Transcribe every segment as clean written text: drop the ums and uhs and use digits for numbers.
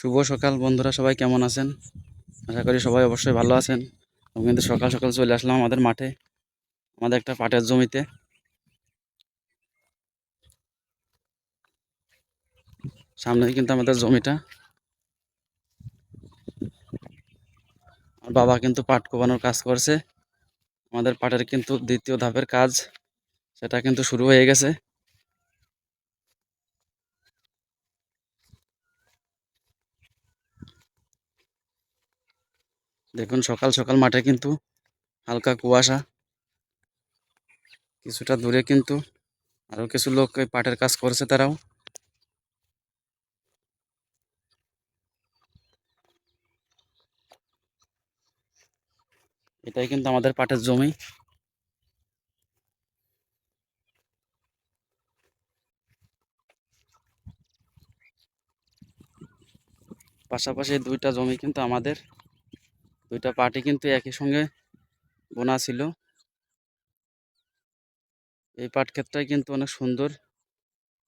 শুভ সকাল বন্ধুরা, সবাই কেমন আছেন? আশা করি সবাই অবশ্যই ভালো আছেন। আমি কিন্তু সকাল সকাল চলে আসলাম আমাদের মাঠে, আমাদের একটা পাটের জমিতে। সামনেই কিন্তু আমাদের জমিটা। আর বাবা কিন্তু পাট কোপানোর কাজ করছে। আমাদের পাটের কিন্তু দ্বিতীয় ধাপের কাজ, সেটা কিন্তু শুরু হয়ে গেছে। দেখুন সকাল সকাল মাঠে কিন্তু হালকা কুয়াশা। কিছুটা দূরে কিন্তু আরও কিছু লোক এই পাটের কাজ করছে তারাও। এটাই কিন্তু আমাদের পাটের জমি। পাশাপাশি এই দুইটা জমি কিন্তু আমাদের, দুইটা পাটই কিন্তু একই সঙ্গে বোনা ছিল। এই পাট ক্ষেতটাই কিন্তু অনেক সুন্দর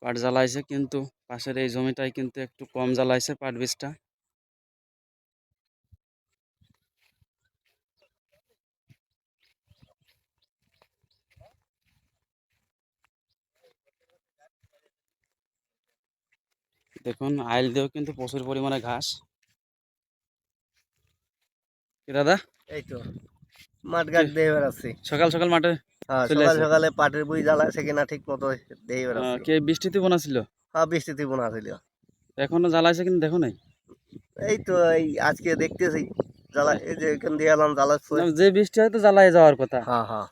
পাট জ্বালাইছে, কিন্তু পাশের এই জমিটাই কিন্তু একটু কম জ্বালাইছে পাট বীজটা। দেখুন আইল দিয়েও কিন্তু প্রচুর পরিমাণে ঘাস। কি দাদা, এই তো মাঠ কি ঘাট দিয়ে বেড়াচ্ছি। সকাল সকাল মাঠে হ্যাঁ, চলে সকাল আসে? সকালে পাটের বই জ্বালাছে কিনা ঠিক মতো দিয়ে বেড়াচ্ছি। কে বৃষ্টিতে বোনা ছিল? হ্যাঁ, বৃষ্টিতে বোনা ছিল। এখনো জ্বালাইছে কিন্তু দেখো নাই। এই তো এই আজকে দেখতেছি জ্বালা, এই যে এখান দিয়ে এলাম জ্বালাচ্ছে। না, যে বৃষ্টি হয়তো জ্বালাই যাওয়ার কথা, হ্যাঁ হ্যাঁ,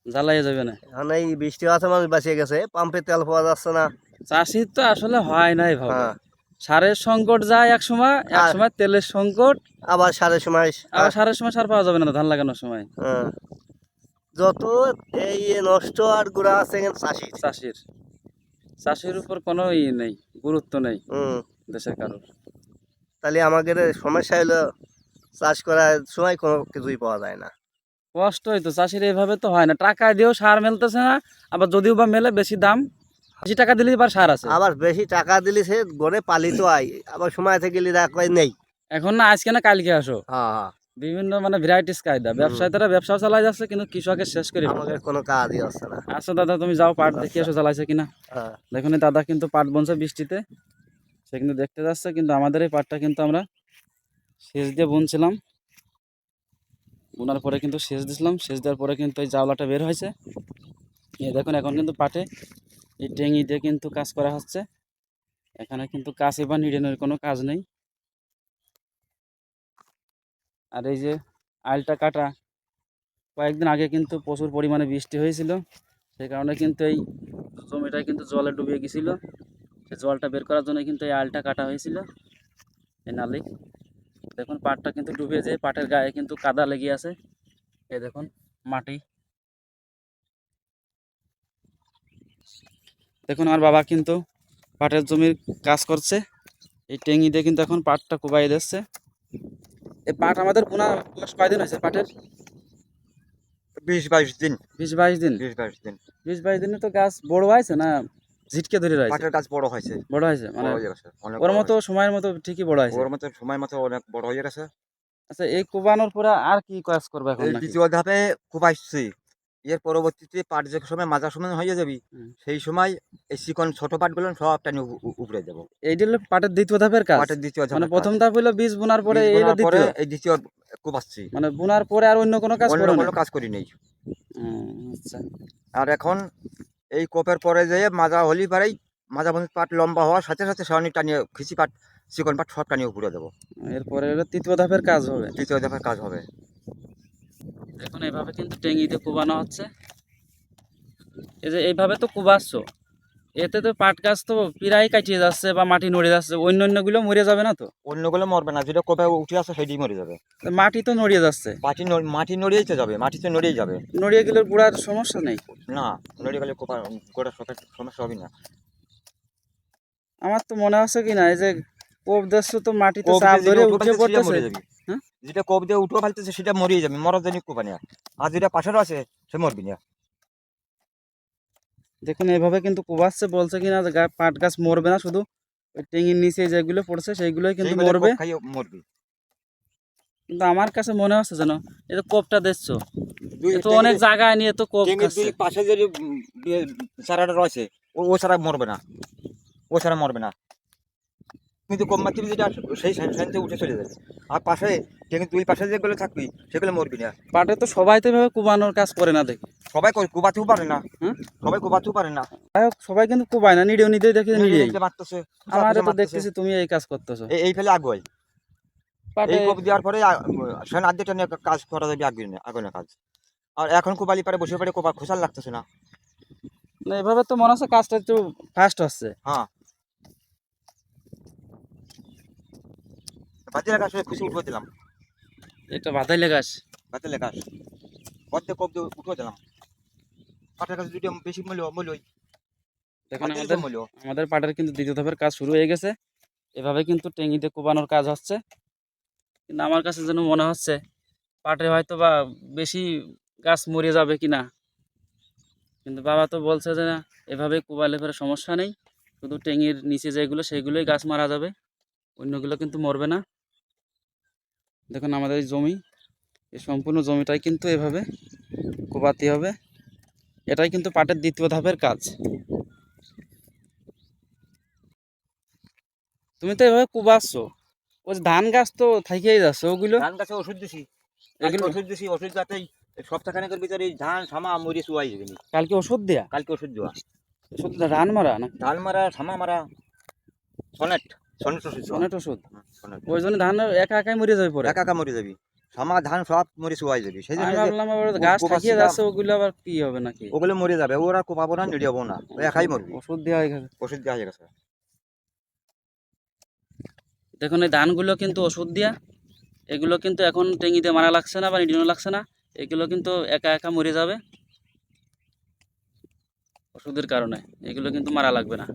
জ্বালাই যাবে না। এখন এই বৃষ্টি আছে মানুষ বাঁচিয়ে গেছে, পাম্পে তেল পাওয়া যাচ্ছে না। চাষির তো আসলে হয় নাই ভাবে। হ্যাঁ, সারের সংকট যায় এক সময়, এক আর সময় তেলের সংকট, আবার সারের সময় আবার সারের সময় সার পাওয়া যাবে না ধান লাগানোর সময়। হ্যাঁ, যত এই নষ্ট আর গুড়া আছে এখানে চাষির। চাষির চাষির উপর কোনো নেই, গুরুত্ব নেই হুম, দেশের কারোর। তাহলে আমাদের সমস্যা হলো চাষ করার সময় কোনো কিছুই পাওয়া যায় না। কষ্টই তো চাষির, এইভাবে তো হয় না, টাকা দিয়েও সার মেলতেছে না। আবার যদিও বা মেলে বেশি দাম, বেশি টাকা দিলেই আবার সার আছে। আবার বেশি টাকা দিলি সে গড়ে পালিত হয়, আবার সময় থেকে গেলি দেখ কয় নেই। এখন না আজকে না কালকে আসো, হ্যাঁ হ্যাঁ, বিভিন্ন মানে ভ্যারাইটিস কায়দা, হুম, ব্যবসায়ীরা ব্যবসাও চালাই যাচ্ছে কিন্তু কৃষকের শেষ করে ফেলে। আমাদের কোনো কাজই হচ্ছে না। আচ্ছা দাদা, তুমি যাও পাট দেখে আচ্ছা, এসো চালাইছে কিনা। হ্যাঁ, দেখুন এই দাদা কিন্তু পাট বুনছে বৃষ্টিতে, সে কিন্তু দেখতে যাচ্ছে। কিন্তু আমাদের এই পাটটা কিন্তু আমরা সেচ দিয়ে বুনছিলাম, বোনার পরে কিন্তু সেচ দিছিলাম, সেচ দেওয়ার পরে কিন্তু এই জাওলাটা বের হয়েছে। এই দেখুন এখন কিন্তু পাটে এই টেঙি দিয়ে কিন্তু কাজ করা হচ্ছে। এখানে কিন্তু কাছে বা নিড়ানোর কোনো কাজ নেই। আর এই যে আইলটা কাটা, কয়েকদিন আগে কিন্তু প্রচুর পরিমাণে বৃষ্টি হয়েছিল, সেই কারণে কিন্তু এই জমিটা কিন্তু জলে ডুবে গেছিলো। সেই জলটা বের করার জন্য কিন্তু এই আইলটা কাটা হয়েছিল, এই নালি। দেখুন পাটটা কিন্তু ডুবে যায়, পাটের গায়ে কিন্তু কাদা লেগে আছে। এই দেখুন মাটি। দেখুন আমার বাবা কিন্তু পাটের জমির কাজ করছে, এই টেঙি দিয়ে কিন্তু এখন পাটটা কোবাই দিচ্ছে। এই পাট আমাদের বোনা বয়স কয়দিন হয়েছে পাটের? 20-22 দিন। 20-22 দিন। 20-22 দিন 20-22 দিনে তো গাছ বড় হয়েছে না ঝিটকে ধরে রয়েছে? পাটের গাছ বড় হয়েছে। বড় হয়েছে মানে বড় হয়ে গেছে, অনেক ওর বড় মতো হয়েছে। সময়ের মতো ঠিকই বড় হয়েছে। ওর মতো সময় মতো অনেক বড় হয়ে গেছে। আচ্ছা, এই কোবানোর পরে আর কি কাজ করবে এখন এই নাকি? দ্বিতীয় ধাপে খুব আসছি। এর পরবর্তীতে পাট যে সময় মাজা সময় হয়ে যাবি, হুম। সেই সময় এই চিকন ছোট পাটগুলো সব টানি উপড়ে দেবো। এইটা হলো পাটের দ্বিতীয় ধাপের কাজ। পাটের দ্বিতীয় মানে ধাপের কাজ। প্রথম ধাপ হলো বীজ বোনার পরে, বীজ এই হলো বোনার পরে দ্বিতীয়। এই দ্বিতীয় কোপাচ্ছি। মানে বোনার পরে আর অন্য কোনো কাজ অন্য করে নাই। কোনো কাজ করি নেই। আচ্ছা। আর এখন এই কোপের পরে যেয়ে মাজা হলি পারেই, মাজা বন্ধ পাট লম্বা হওয়ার সাথে সাথে সানি টানিয়ে খিচি পাট, চিকন পাট সব টানিয়ে উপড়ে দেবো। এরপরে হলো তৃতীয় ধাপের কাজ হবে। তৃতীয় ধাপের কাজ হবে। এখন এইভাবে কিন্তু টেঙ্গিতে কোবানো হচ্ছে। এই যে এইভাবে তো কোবাচ্ছ, এতে তো পাট গাছ তো প্রায় কাটিয়ে যাচ্ছে বা মাটি নড়ে যাচ্ছে, অন্য অন্যগুলো মরে যাবে না তো? অন্যগুলো মরবে না, যেটা কোপে উঠে আসে সেটাই মরে যাবে। তো মাটি তো নড়িয়ে যাচ্ছে। মাটি নড়িয়েই তো যাবে, মাটি তো নড়িয়েই যাবে। নড়িয়ে গেলে বুড়ার সমস্যা নেই? না, নড়িয়ে গেলে কোপা গোটা শখের সমস্যা হবে না। আমার তো মনে হচ্ছে কি না, এই যে কোপ দিচ্ছ তো মাটিতে কোপ চাপ দিয়ে ধরে যেটা উঠে উঠে ফেলতেছে সেটা পড়তেছে। মরে যাবে। হ্যাঁ, যেটা কোপ দিয়ে উঠে ফেলতেছে সেটা মরিয়ে যাবে, মরার জন্য কোপা নেই। আর যেটা পাশের আছে সে মরবি না। দেখুন এইভাবে কিন্তু কোবাচ্ছে, বলছে কিনা যে পাট গাছ মরবে না, শুধু ওই টেঙির নিচে যেগুলো পড়ছে সেইগুলোই কিন্তু সেইগুলো মরবে। কোপ খাইয়ে মরবে। কিন্তু আমার কাছে মনে হচ্ছে যেন এই যে কোপটা দেখছো, দুই এ তো অনেক টেঙ্গির জায়গায় নিয়ে তো কোপ টেঙ্গির খাচ্ছে। দুই পাশে যে চারাটা রয়েছে ও ছাড়া মরবে না, ও ছাড়া মরবে না। কিন্তু কোপ মারতে যেটা সেই সাইনতে উঠে চলে যাবে। আর পাশে টেঙ্গির দুই পাশে যেগুলো থাকবি সেগুলো মরবি না। পাটে তো সবাই তো এভাবে কুবানোর কাজ করে না দেখি। সবাই কুবাতেও পারে না, হ্যাঁ, সবাই কুবাতেও পারে না। যাই হোক, সবাই কিন্তু কুবায় না, নিডেও নিতেই দেখি নিজে নিডেই। নিজে মারতেছে, আমারও তো মারতেছে। দেখতেছি তুমি এই কাজ করতেছো এই ফেলে আগুয়াই। পাটে। এই কোপ দেওয়ার পরে সেন আদ্যটা নিয়ে কাজ করা যাবে আগুনে কাজ। আর এখন কোপালি পারে বসে পড়ে কোপা খোসাল লাগতেছে না। না, এভাবে তো মনে হচ্ছে কাজটা একটু ফাস্ট হচ্ছে। হ্যাঁ, বাতিলের গাছ খুশি উঠে দিলাম। এটা বাতাইলে গাছ। বাতিলের গাছ অর্ধেক কোপ দিয়ে উঠে দিলাম। পাটের গাছ দুটো বেশি মূল্য দেখুন বাতিলের আমাদের মূল্য। আমাদের পাটের কিন্তু দ্বিতীয় ধাপের কাজ শুরু হয়ে গেছে। এভাবে কিন্তু টেঙ্গিতে কোবানোর কাজ হচ্ছে। কিন্তু আমার কাছে যেন মনে হচ্ছে পাটে হয়তো বা বেশি গাছ মরে যাবে কি না। কিন্তু বাবা তো বলছে যে না, এভাবে কোবালে পরে সমস্যা নেই, শুধু টেঙ্গির নিচে যেগুলো সেগুলোই গাছ মারা যাবে, অন্যগুলো কিন্তু মরবে না। দেখুন আমাদের এই জমি, এই সম্পূর্ণ জমিটাই কিন্তু এভাবে কোবাতে হবে। এটাই কিন্তু পাটের দ্বিতীয় ধাপের কাজ। তুমি তো এভাবে কোবাচ্ছ, ওই যে ধান গাছ তো থাইকেই যাচ্ছে ওগুলো। ধান গাছে ওষুধ দিছি, এগুলো ওষুধ যাতেই সপ্তাহখানেকের ভিতরে এই ধান সামা মরি চুয়াই যাবে। কালকে ওষুধ দেয়া, কালকে ওষুধ দেওয়া, ওষুধ ধান মারা না, ধান মারা সামা মারা সনেট সনেট ওষুধ দেওয়া। সনেট ওষুধ। সনেট ওই জন্য ধান একা একাই মরে যাবে পরে। একা একা মরে যাবি, সামা ধান সব মরে চুয়াই যাবি। সেই জন্য আমি যে ভাবলাম আবার গাছ থাকিয়ে কোপাচ্ছিলাম, যাচ্ছে ওগুলো আবার কি হবে নাকি। ওগুলো মরে যাবে, ওরা কোপাবো না নিড়িয়াবো না, ও একাই মরবি। ওষুধ দেওয়া হয়ে গেছে। ওষুধ দেওয়া হয়ে গেছে। দেখুন এই ধানগুলো কিন্তু ওষুধ দিয়া, এগুলো কিন্তু এখন টেঙ্গিতে মারা লাগছে না বা নিডিনো লাগছে না, এগুলো কিন্তু একা একা মরে যাবে ওষুধের কারণে, এগুলো কিন্তু মারা লাগবে না।